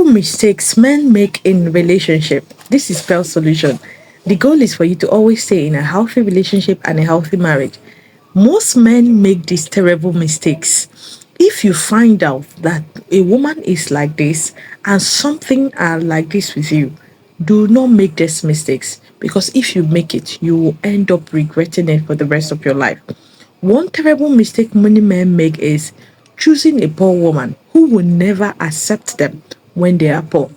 Terrible mistakes men make in relationship. This is Pearl Solution. The goal is for you to always stay in a healthy relationship and a healthy marriage. Most men make these terrible mistakes. If you find out that a woman is like this and something are like this with you, do not make these mistakes, because if you make it, you will end up regretting it for the rest of your life. One terrible mistake many men make is choosing a poor woman who will never accept them when they are poor.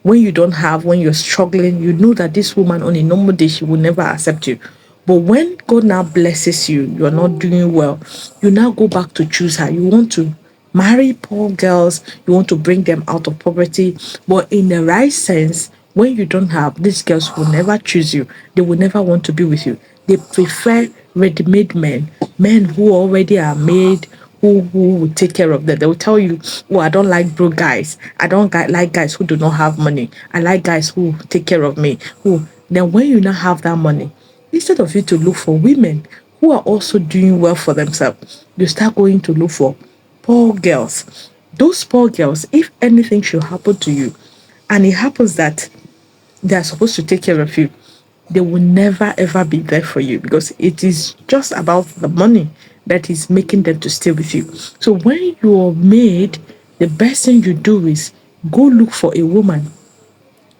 When you don't have, when you're struggling, you know that this woman on a normal day, she will never accept you. But when God now blesses you, you're not doing well, you now go back to choose her. You want to marry poor girls, you want to bring them out of poverty. But in the right sense, when you don't have, these girls will never choose you. They will never want to be with you. They prefer ready-made men, men who already are made, who will take care of them. They will tell you, oh, I don't like broke guys. I don't like guys who do not have money. I like guys who take care of me. Who then when you now have that money, instead of you to look for women who are also doing well for themselves, you start going to look for poor girls. Those poor girls, if anything should happen to you, and it happens that they are supposed to take care of you, they will never ever be there for you, because it is just about the money that is making them to stay with you. So when you are made, the best thing you do is go look for a woman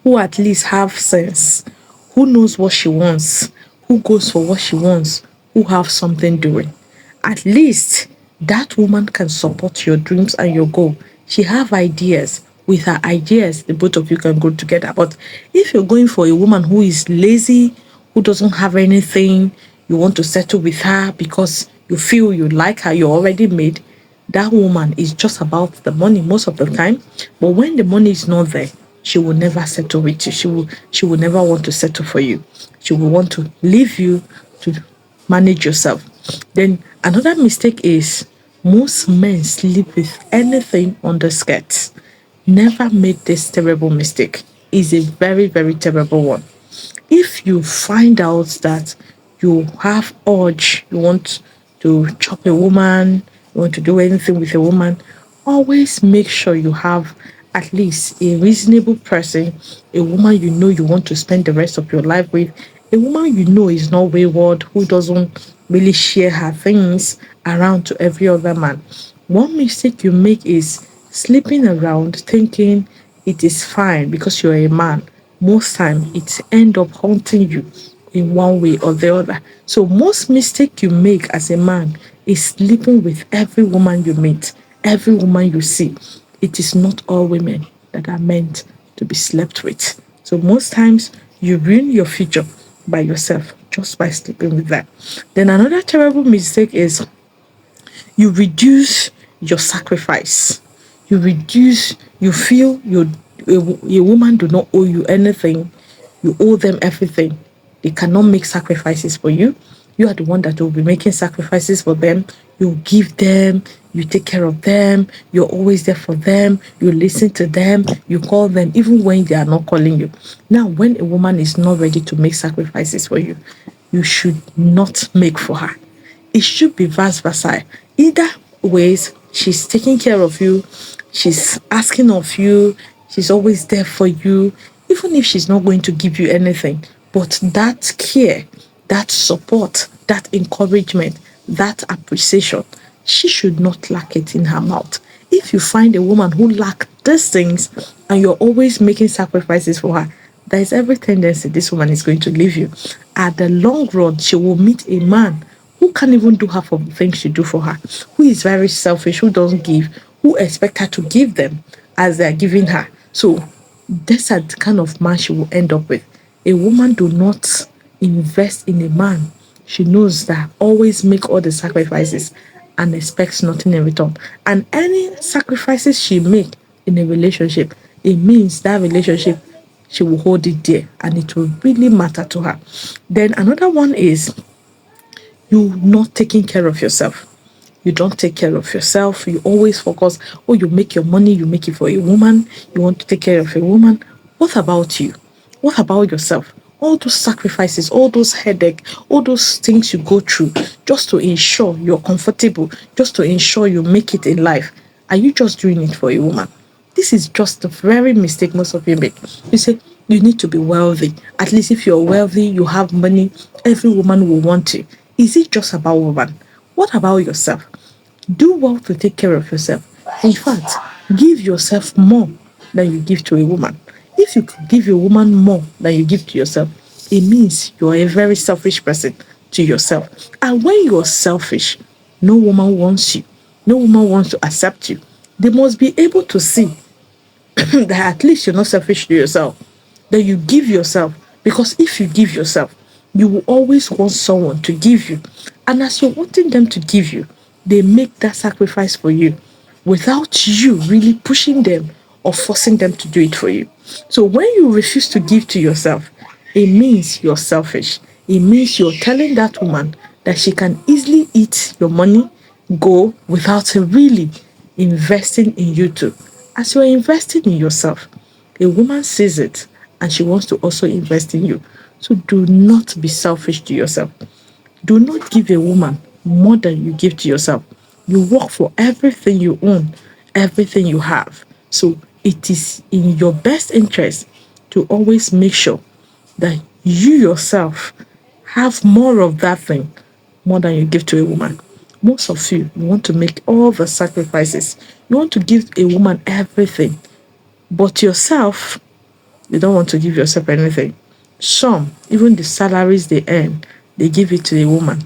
who at least have sense, who knows what she wants, who goes for what she wants, who have something doing. At least that woman can support your dreams and your goal. She have ideas. With her ideas, the both of you can go together. But if you're going for a woman who is lazy, who doesn't have anything, you want to settle with her because you feel you like her, you're already made, that woman is just about the money most of the time. But when the money is not there, she will never settle with you. She will never want to settle for you. She will want to leave you to manage yourself. Then another mistake is most men sleep with anything on the skirts. Never make this terrible mistake. It's a very, very terrible one. If you find out that you have urge, you want to chop a woman, you want to do anything with a woman, always make sure you have at least a reasonable person, a woman you know you want to spend the rest of your life with, a woman you know is not wayward, who doesn't really share her things around to every other man. One mistake you make is sleeping around thinking it is fine because you're a man. Most time it end up haunting you in one way or the other. So most mistake you make as a man is sleeping with every woman you meet, every woman you see. It is not all women that are meant to be slept with. So most times you ruin your future by yourself just by sleeping with them. Then another terrible mistake is you reduce your sacrifice. You feel a woman do not owe you anything. You owe them everything. They cannot make sacrifices for you. You are the one that will be making sacrifices for them. You give them, you take care of them, you're always there for them, you listen to them, you call them even when they are not calling you. Now, when a woman is not ready to make sacrifices for you, you should not make for her. It should be vice versa. Either ways, she's taking care of you, she's asking of you, she's always there for you, even if she's not going to give you anything. But that care, that support, that encouragement, that appreciation, she should not lack it in her mouth. If you find a woman who lacks these things and you're always making sacrifices for her, there is every tendency this woman is going to leave you. At the long run, she will meet a man who can't even do half of the things you do for her, who is very selfish, who doesn't give, who expect her to give them as they're giving her. So that's the kind of man she will end up with. A woman do not invest in a man she knows that always make all the sacrifices and expects nothing in return. And any sacrifices she make in a relationship, it means that relationship, she will hold it dear and it will really matter to her. Then another one is you not taking care of yourself. You don't take care of yourself. You always focus, oh, you make your money, you make it for a woman. You want to take care of a woman. What about you? What about yourself? All those sacrifices, all those headache, all those things you go through just to ensure you're comfortable, just to ensure you make it in life. Are you just doing it for a woman? This is just the very mistake most of you make. You say you need to be wealthy. At least if you're wealthy, you have money, every woman will want you. Is it just about woman? What about yourself? Do well to take care of yourself. In fact, give yourself more than you give to a woman. If you could give a woman more than you give to yourself, it means you're a very selfish person to yourself. And when you're selfish, no woman wants you. No woman wants to accept you. They must be able to see that at least you're not selfish to yourself, that you give yourself. Because if you give yourself, you will always want someone to give you. And as you're wanting them to give you, they make that sacrifice for you without you really pushing them or forcing them to do it for you. So when you refuse to give to yourself, it means you're selfish. It means you're telling that woman that she can easily eat your money, go without really investing in you too. As you're investing in yourself, a woman sees it and she wants to also invest in you. So do not be selfish to yourself. Do not give a woman more than you give to yourself. You work for everything you own, everything you have. So it is in your best interest to always make sure that you yourself have more of that thing more than you give to a woman. Most of you want to make all the sacrifices. You want to give a woman everything, but yourself, you don't want to give yourself anything. Some, even the salaries they earn, they give it to a woman.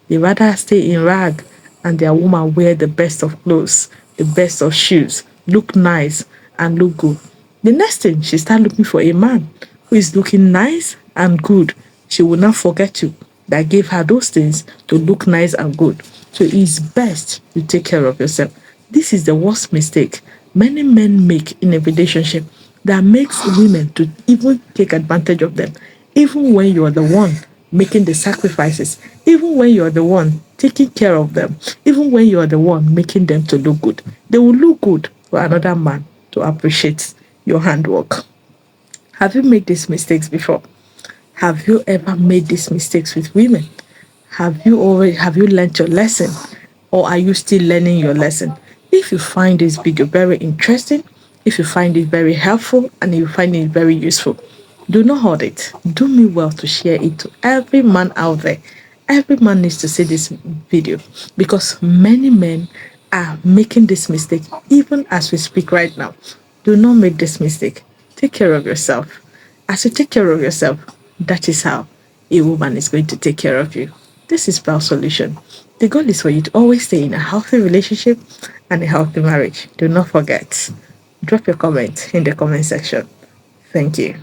They rather stay in rag and their woman wear the best of clothes, the best of shoes, look nice and look good. The next thing, she start looking for a man who is looking nice and good. She will not forget you that gave her those things to look nice and good. So it's best you take care of yourself. This is the worst mistake many men make in a relationship that makes women to even take advantage of them, even when you're the one making the sacrifices, even when you're the one taking care of them, even when you're the one making them to look good. They will look good for another man to appreciate your handwork. Have you made these mistakes before? Have you ever made these mistakes with women? Have you learned your lesson? Or are you still learning your lesson? If you find this video very interesting, if you find it very helpful, and you find it very useful, do not hold it. Do me well to share it to every man out there. Every man needs to see this video because many men are making this mistake even as we speak right now. Do not make this mistake. Take care of yourself. As you take care of yourself, that is how a woman is going to take care of you. This is Pearl Solution. The goal is for you to always stay in a healthy relationship and a healthy marriage. Do not forget. Drop your comment in the comment section. Thank you.